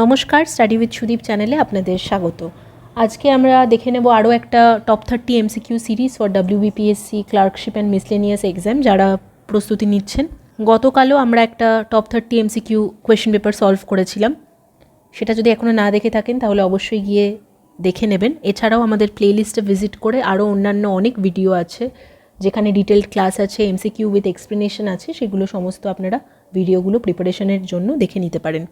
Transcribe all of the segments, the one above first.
নমস্কার, study with Sudip চ্যানেলে আপনাদের স্বাগত। আজকে আমরা দেখে নেব আরও একটা top 30 MCQ series for WBPSC clerkship and miscellaneous exam যারা প্রস্তুতি নিচ্ছেন। গতকালও আমরা একটা top 30 MCQ question paper solve করেছিলাম, সেটা যদি এখনও না দেখে থাকেন তাহলে অবশ্যই গিয়ে দেখে নেবেন। এছাড়াও আমাদের প্লেলিস্টে ভিজিট করে আরও অন্যান্য অনেক ভিডিও আছে যেখানে ডিটেলড ক্লাস আছে, এমসিকিউ উইথ এক্সপ্লেনেশন আছে, সেগুলো সমস্ত আপনারা ভিডিওগুলো প্রিপারেশনের জন্য দেখে নিতে পারেন।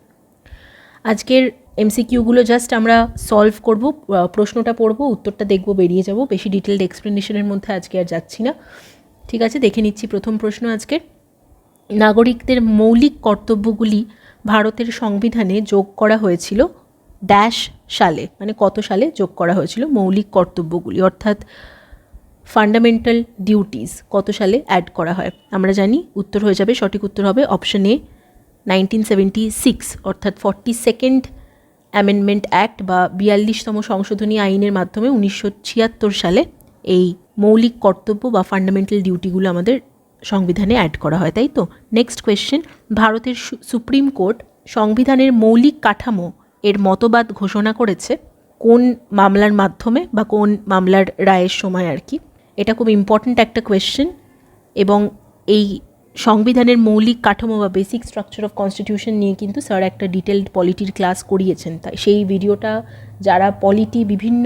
আজকের এমসিকিউগুলো জাস্ট আমরা সলভ করব, প্রশ্নটা পড়ব, উত্তরটা দেখব, বেরিয়ে যাব। বেশি ডিটেলড এক্সপ্লেনেশনের মধ্যে আজকে আর যাচ্ছি না। ঠিক আছে, দেখে নিচ্ছি প্রথম প্রশ্ন আজকের। নাগরিকদের মৌলিক কর্তব্যগুলি ভারতের সংবিধানে যোগ করা হয়েছিল ড্যাশ সালে, মানে কত সালে যোগ করা হয়েছিল মৌলিক কর্তব্যগুলি, অর্থাৎ ফান্ডামেন্টাল ডিউটিস কত সালে অ্যাড করা হয়? আমরা জানি উত্তর হয়ে যাবে, সঠিক উত্তর হবে অপশন এ 1976, অর্থাৎ 42nd অ্যামেন্ডমেন্ট অ্যাক্ট বা 42তম সংশোধনী আইনের মাধ্যমে 1976 সালে এই মৌলিক কর্তব্য বা ফান্ডামেন্টাল ডিউটিগুলো আমাদের সংবিধানে অ্যাড করা হয়, তাই তো? নেক্সট কোয়েশ্চেন, ভারতের সুপ্রিম কোর্ট সংবিধানের মৌলিক কাঠামো এর মতবাদ ঘোষণা করেছে কোন মামলার মাধ্যমে বা কোন মামলার রায়ের সময় আর কি? এটা খুব ইম্পর্ট্যান্ট একটা কোয়েশ্চেন, এবং এই সংবিধানের মৌলিক কাঠামো বা বেসিক স্ট্রাকচার অফ কনস্টিটিউশন নিয়ে কিন্তু স্যার একটা ডিটেলড পলিটির ক্লাস করিয়েছেন। তাই সেই ভিডিওটা যারা পলিটি বিভিন্ন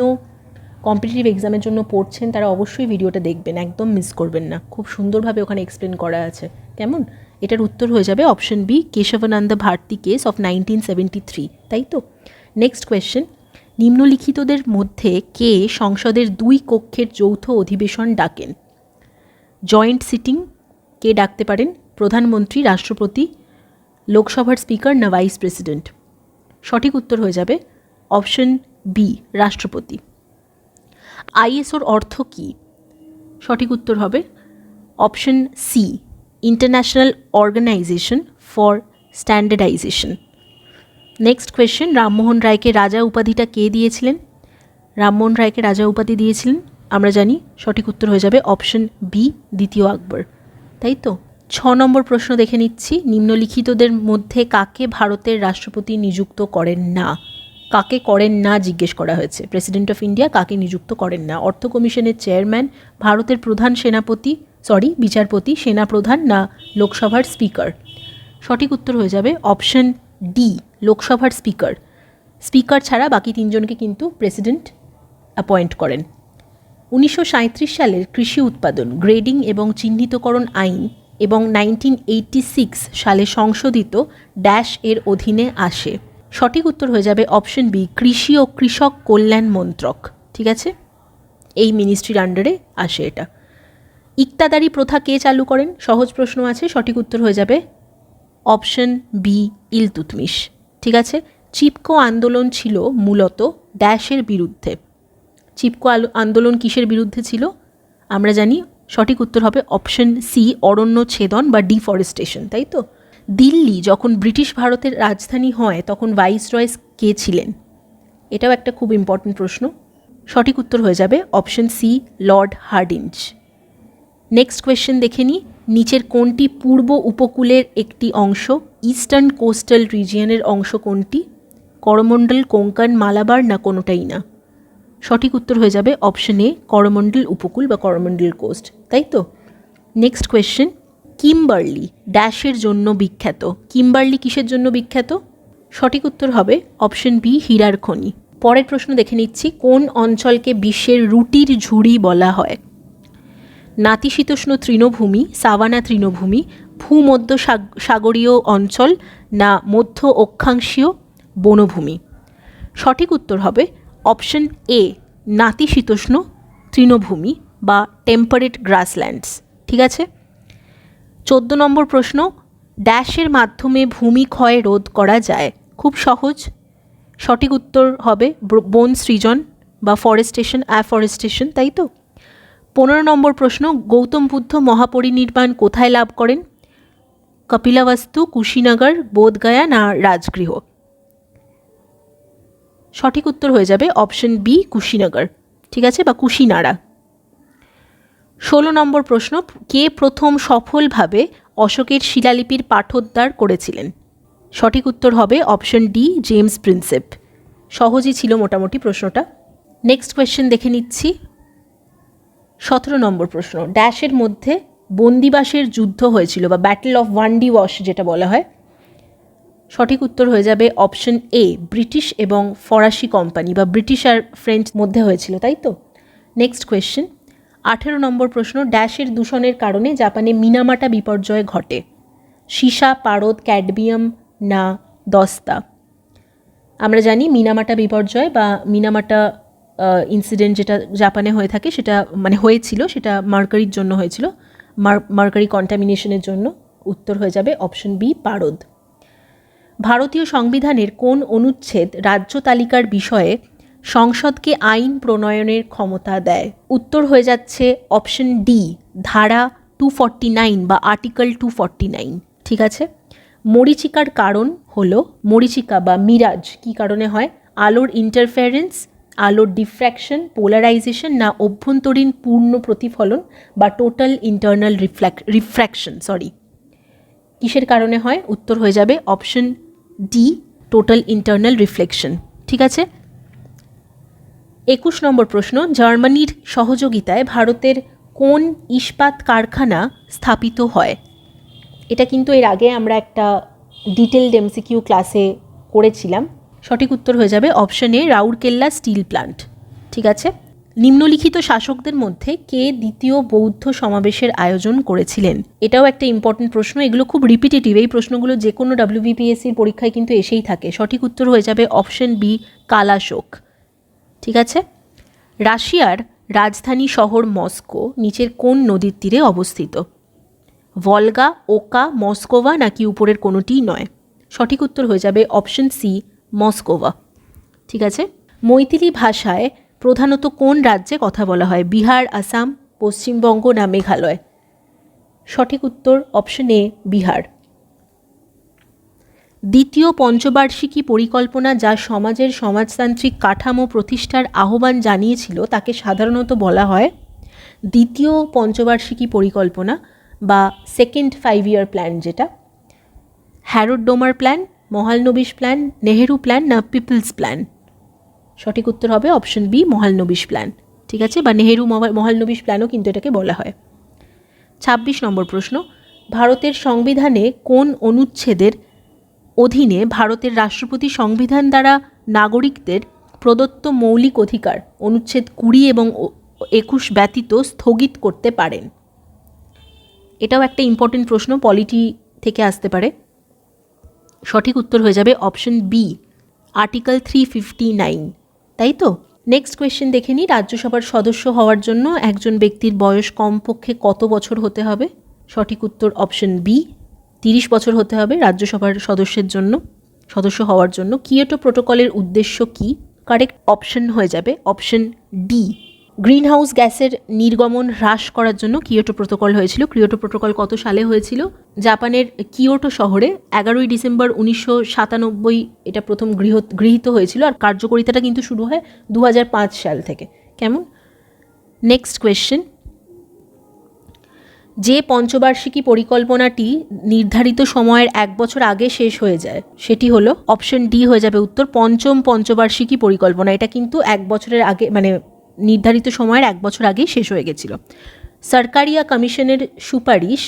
কম্পিটিটিভ এক্সামের জন্য পড়ছেন তারা অবশ্যই ভিডিওটা দেখবেন, একদম মিস করবেন না। খুব সুন্দরভাবে ওখানে এক্সপ্লেন করা আছে। কেমন? এটার উত্তর হয়ে যাবে option B, Kesavananda Bharati case of 1973, তাই তো? নেক্সট কোয়েশ্চেন, নিম্নলিখিতদের মধ্যে কে সংসদের 2 কক্ষের যৌথ অধিবেশন ডাকেন? জয়েন্ট সিটিং কে ডাকতে পারেন? প্রধানমন্ত্রী, রাষ্ট্রপতি, লোকসভার স্পিকার না ভাইস প্রেসিডেন্ট? সঠিক উত্তর হয়ে যাবে অপশন বি, রাষ্ট্রপতি। আইএসওর অর্থ কী? সঠিক উত্তর হবে option C, international organization for standardization. Next question, Rammohan রায়কে রাজা উপাধিটা কে দিয়েছিলেন? রামমোহন রায়কে রাজা উপাধি দিয়েছিলেন আমরা জানি, সঠিক উত্তর হয়ে যাবে অপশন বি, দ্বিতীয় আকবর, তাই তো? 6 নম্বর প্রশ্ন দেখে নিচ্ছি, নিম্নলিখিতদের মধ্যে কাকে ভারতের রাষ্ট্রপতি নিযুক্ত করেন না? কাকে করেন না জিজ্ঞেস করা হয়েছে। প্রেসিডেন্ট অফ ইন্ডিয়া কাকে নিযুক্ত করেন না? অর্থ কমিশনের চেয়ারম্যান, ভারতের প্রধান বিচারপতি, সেনাপ্রধান না লোকসভার স্পিকার? সঠিক উত্তর হয়ে যাবে অপশন ডি, লোকসভার স্পিকার। স্পিকার ছাড়া বাকি 3 জনকে কিন্তু প্রেসিডেন্ট অ্যাপয়েন্ট করেন। 1937 সালের কৃষি উৎপাদন, গ্রেডিং এবং চিহ্নিতকরণ আইন এবং 1986 সালে সংশোধিত ড্যাশ এর অধীনে আসে? সঠিক উত্তর হয়ে যাবে অপশন বি, কৃষি ও কৃষক কল্যাণ মন্ত্রক। ঠিক আছে, এই মিনিস্ট্রির আন্ডারে আসে এটা। ইকতাদারি প্রথা কে চালু করেন? সহজ প্রশ্ন আছে, সঠিক উত্তর হয়ে যাবে অপশন বি, ইলতুৎমিশ। ঠিক আছে, চিপকো আন্দোলন ছিল মূলত ড্যাশের বিরুদ্ধে। চিপকো আন্দোলন কিসের বিরুদ্ধে ছিল? আমরা জানি সঠিক উত্তর হবে অপশন সি, অরণ্য ছেদন বা ডিফরেস্টেশন, তাই তো? দিল্লি যখন ব্রিটিশ ভারতের রাজধানী হয় তখন ভাইসরয় কে ছিলেন? এটাও একটা খুব ইম্পর্টেন্ট প্রশ্ন। সঠিক উত্তর হয়ে যাবে option C, Lord Hardinge. Next question দেখে নিই, নিচের কোনটি পূর্ব উপকূলের একটি অংশ? ইস্টার্ন কোস্টাল রিজিয়নের অংশ কোনটি? করমণ্ডল, কোঙ্কণ, মালাবার না কোনোটাই না? সঠিক উত্তর হয়ে যাবে অপশন এ, করমণ্ডল উপকূল বা করমণ্ডল কোস্ট, তাই তো? নেক্সট কোয়েশ্চেন, কিম্বার্লি ড্যাশের জন্য বিখ্যাত? কিম্বার্লি কিসের জন্য বিখ্যাত? সঠিক উত্তর হবে অপশন বি, হীরার খনি। পরের প্রশ্ন দেখে নিচ্ছি, কোন অঞ্চলকে বিশ্বের রুটির ঝুড়ি বলা হয়? নাতিশীতোষ্ণ তৃণভূমি, সাভানা তৃণভূমি, ভূমধ্য সাগরীয় অঞ্চল না মধ্য অক্ষাংশীয় বনভূমি? সঠিক উত্তর হবে অপশন এ, নাতিশীতোষ্ণ তৃণভূমি বা টেম্পারেট গ্রাসল্যান্ডস। ঠিক আছে, 14 নম্বর প্রশ্ন, ড্যাশের মাধ্যমে ভূমিক্ষয় রোধ করা যায়? খুব সহজ, সঠিক উত্তর হবে বন সৃজন বা অ্যাফরেস্টেশন, তাই তো? 15 নম্বর প্রশ্ন, গৌতম বুদ্ধ মহাপরিনির্বাণ কোথায় লাভ করেন? কপিলাবস্তু, কুশীনগর, বোধগয়া না রাজগৃহ? সঠিক উত্তর হয়ে যাবে অপশন বি, কুশীনগর। ঠিক আছে, বা কুশিনারা। 16 নম্বর প্রশ্ন, কে প্রথম সফলভাবে অশোকের শিলালিপির পাঠোদ্ধার করেছিলেন? সঠিক উত্তর হবে অপশন ডি, জেমস প্রিন্সেপ। সহজই ছিল মোটামুটি প্রশ্নটা। নেক্সট কোয়েশ্চেন দেখে নিচ্ছি। 17 নম্বর প্রশ্ন, ড্যাশের মধ্যে বন্দিবাসের যুদ্ধ হয়েছিল বা ব্যাটল অফ ওয়ান্ডি ওয়াশ যেটা বলা হয়। সঠিক উত্তর হয়ে যাবে অপশন এ, ব্রিটিশ এবং ফরাসি কোম্পানি বা ব্রিটিশ আর ফ্রেঞ্চ মধ্যে হয়েছিল, তাই তো। নেক্সট কোয়েশ্চেন, 18 নম্বর প্রশ্ন, ড্যাশের দূষণের কারণে জাপানে মিনামাটা বিপর্যয় ঘটে। সীসা, পারদ, ক্যাডমিয়াম না দস্তা। আমরা জানি মিনামাটা বিপর্যয় বা মিনামাটা ইনসিডেন্ট যেটা জাপানে হয়ে থাকে, সেটা মানে হয়েছিল, সেটা মার্কারির জন্য হয়েছিল, মার্কারি কন্টামিনেশনের জন্য। উত্তর হয়ে যাবে অপশন বি, পারদ। ভারতীয় সংবিধানের কোন অনুচ্ছেদ রাজ্য তালিকার বিষয়ে সংসদকে আইন প্রণয়নের ক্ষমতা দেয়? উত্তর হয়ে যাচ্ছে অপশন ডি, ধারা 249 বা আর্টিকেল 249। ঠিক আছে। মরীচিকার কারণ হলো, মরীচিকা বা মিরাজ কী কারণে হয়? আলোর ইন্টারফারেন্স, আলোর ডিফ্র্যাকশন, পোলারাইজেশন না অভ্যন্তরীণ পূর্ণ প্রতিফলন বা টোটাল ইন্টারনাল রিফ্র্যাকশন। কিসের কারণে হয়? উত্তর হয়ে যাবে option D, total internal reflection. ঠিক আছে। 21 নম্বর প্রশ্ন, জার্মানির সহযোগিতায় ভারতের কোন ইস্পাত কারখানা স্থাপিত হয়? এটা কিন্তু এর আগে আমরা একটা ডিটেলড এমসিকিউ ক্লাসে করেছিলাম। সঠিক উত্তর হয়ে যাবে option A, Rourkela steel plant. ঠিক আছে। নিম্নলিখিত শাসকদের মধ্যে কে দ্বিতীয় বৌদ্ধ সমাবেশের আয়োজন করেছিলেন? এটাও একটা ইম্পর্টেন্ট প্রশ্ন। এগুলো খুব রিপিটেটিভ, এই প্রশ্নগুলো যে কোনো WBPSCর পরীক্ষায় কিন্তু এসেই থাকে। সঠিক উত্তর হয়ে যাবে অপশন বি, কালাশোক। ঠিক আছে। রাশিয়ার রাজধানী শহর মস্কো নিচের কোন নদীর তীরে অবস্থিত? ভলগা, ওকা, মস্কোভা নাকি উপরের কোনোটিই নয়? সঠিক উত্তর হয়ে যাবে অপশন সি, মস্কোভা। ঠিক আছে। মৈথিলি ভাষায় প্রধানত কোন রাজ্যে কথা বলা হয়? বিহার, আসাম, পশ্চিমবঙ্গ না মেঘালয়? সঠিক উত্তর অপশন এ, বিহার। দ্বিতীয় পঞ্চবার্ষিকী পরিকল্পনা যা সমাজের সমাজতান্ত্রিক কাঠামো প্রতিষ্ঠার আহ্বান জানিয়েছিল তাকে সাধারণত বলা হয় দ্বিতীয় পঞ্চবার্ষিকী পরিকল্পনা বা সেকেন্ড 5 ইয়ার প্ল্যান, যেটা Harrod Domar plan, Mahalanobis plan, Nehru plan না পিপলস প্ল্যান? সঠিক উত্তর হবে অপশন বি, মহালনবিশ প্ল্যান। ঠিক আছে, বা নেহেরু মহালনবিশ প্ল্যানও কিন্তু এটাকে বলা হয়। 26 নম্বর প্রশ্ন, ভারতের সংবিধানে কোন অনুচ্ছেদের অধীনে ভারতের রাষ্ট্রপতি সংবিধান দ্বারা নাগরিকদের প্রদত্ত মৌলিক অধিকার অনুচ্ছেদ 20 এবং 21 ব্যতীত স্থগিত করতে পারেন? এটাও একটা ইম্পর্টেন্ট প্রশ্ন, পলিটি থেকে আসতে পারে। সঠিক উত্তর হয়ে যাবে অপশন বি, আর্টিকেল 359। তাই তো। নেক্সট কোয়েশ্চেন দেখে নিই। রাজ্যসভার সদস্য হওয়ার জন্য একজন ব্যক্তির বয়স কমপক্ষে কত বছর হতে হবে? সঠিক উত্তর অপশন বি, 30 বছর হতে হবে রাজ্যসভার সদস্য হওয়ার জন্য। কিয়োটো প্রোটোকলের উদ্দেশ্য কি? কারেক্ট অপশন হয়ে যাবে অপশন ডি, গ্রিনহাউস গ্যাসের নির্গমন হ্রাস করার জন্য কিয়োটো প্রোটোকল হয়েছিল। কিয়োটো প্রোটোকল কত সালে হয়েছিল? জাপানের কিয়োটো শহরে 11ই ডিসেম্বর 1997 এটা প্রথম গৃহীত হয়েছিল, আর কার্যকরিতাটা কিন্তু শুরু হয় 2005 সাল থেকে। কেমন? নেক্সট কোয়েশ্চেন, যে পঞ্চবার্ষিকী পরিকল্পনাটি নির্ধারিত সময়ের 1 বছর আগে শেষ হয়ে যায় সেটি হলো অপশন ডি হয়ে যাবে উত্তর, পঞ্চম পঞ্চবার্ষিকী পরিকল্পনা। এটা কিন্তু 1 বছরের আগে, মানে নির্ধারিত সময়ের 1 বছর আগেই শেষ হয়ে গেছিল। সরকারিয়া কমিশনের সুপারিশ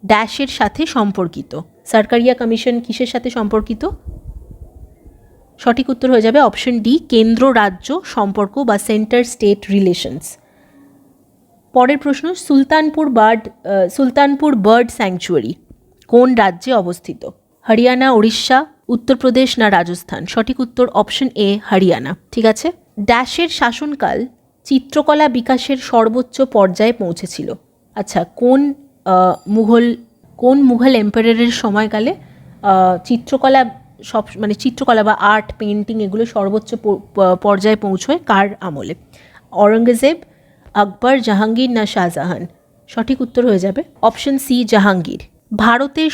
ড্যাশের সাথে সম্পর্কিত। সরকারিয়া কমিশন কিসের সাথে সম্পর্কিত? সঠিক উত্তর হয়ে যাবে অপশন ডি, কেন্দ্র রাজ্য সম্পর্ক বা সেন্টার স্টেট রিলেশনস। পরের প্রশ্ন, সুলতানপুর বার্ড স্যাংচুয়ারি কোন রাজ্যে অবস্থিত? হরিয়ানা, উড়িষ্যা, উত্তরপ্রদেশ না রাজস্থান? সঠিক উত্তর অপশন এ, হরিয়ানা। ঠিক আছে। ড্যাশের শাসনকাল চিত্রকলা বিকাশের সর্বোচ্চ পর্যায়ে পৌঁছেছিল? আচ্ছা, কোন মুঘল এম্পায়ারের সময়কালে চিত্রকলা বা আর্ট, পেন্টিং এগুলো সর্বোচ্চ পর্যায়ে পৌঁছয় কার আমলে? ঔরঙ্গজেব, আকবর, জাহাঙ্গীর না শাহজাহান? সঠিক উত্তর হয়ে যাবে অপশন সি, জাহাঙ্গীর। ভারতের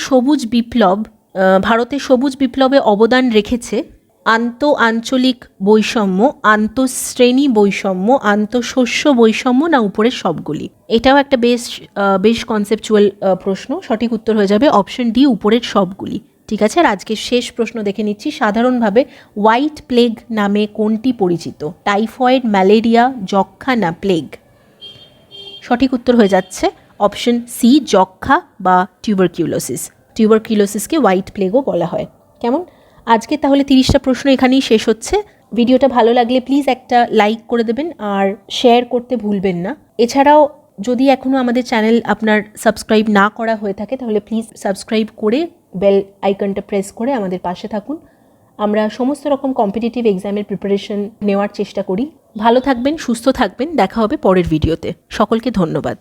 সবুজ বিপ্লবে অবদান রেখেছে আন্তঃআঞ্চলিক বৈষম্য, আন্তঃশ্রেণী বৈষম্য, আন্তঃশস্য বৈষম্য না উপরের সবগুলি? এটাও একটা বেশ কনসেপচুয়াল প্রশ্ন। সঠিক উত্তর হয়ে যাবে অপশন ডি, উপরের সবগুলি। ঠিক আছে, আর আজকে শেষ প্রশ্ন দেখে নিচ্ছি। সাধারণভাবে হোয়াইট প্লেগ নামে কোনটি পরিচিত? টাইফয়েড, ম্যালেরিয়া, যক্ষ্মা না প্লেগ? সঠিক উত্তর হয়ে যাচ্ছে অপশন সি, যক্ষ্মা বা টিউবারকিউলোসিস। টিউবারকিউলোসিসকে হোয়াইট প্লেগও বলা হয়। কেমন? আজকে তাহলে 30টা প্রশ্ন এখানেই শেষ হচ্ছে। ভিডিওটা ভালো লাগলে প্লিজ একটা লাইক করে দেবেন আর শেয়ার করতে ভুলবেন না। এছাড়াও যদি এখনও আমাদের চ্যানেল আপনার সাবস্ক্রাইব না করা হয়ে থাকে তাহলে প্লিজ সাবস্ক্রাইব করে বেল আইকনটা প্রেস করে আমাদের পাশে থাকুন। আমরা সমস্ত রকম কম্পিটিটিভ এক্সামের প্রিপারেশন নেওয়ার চেষ্টা করি। ভালো থাকবেন, সুস্থ থাকবেন, দেখা হবে পরের ভিডিওতে। সকলকে ধন্যবাদ।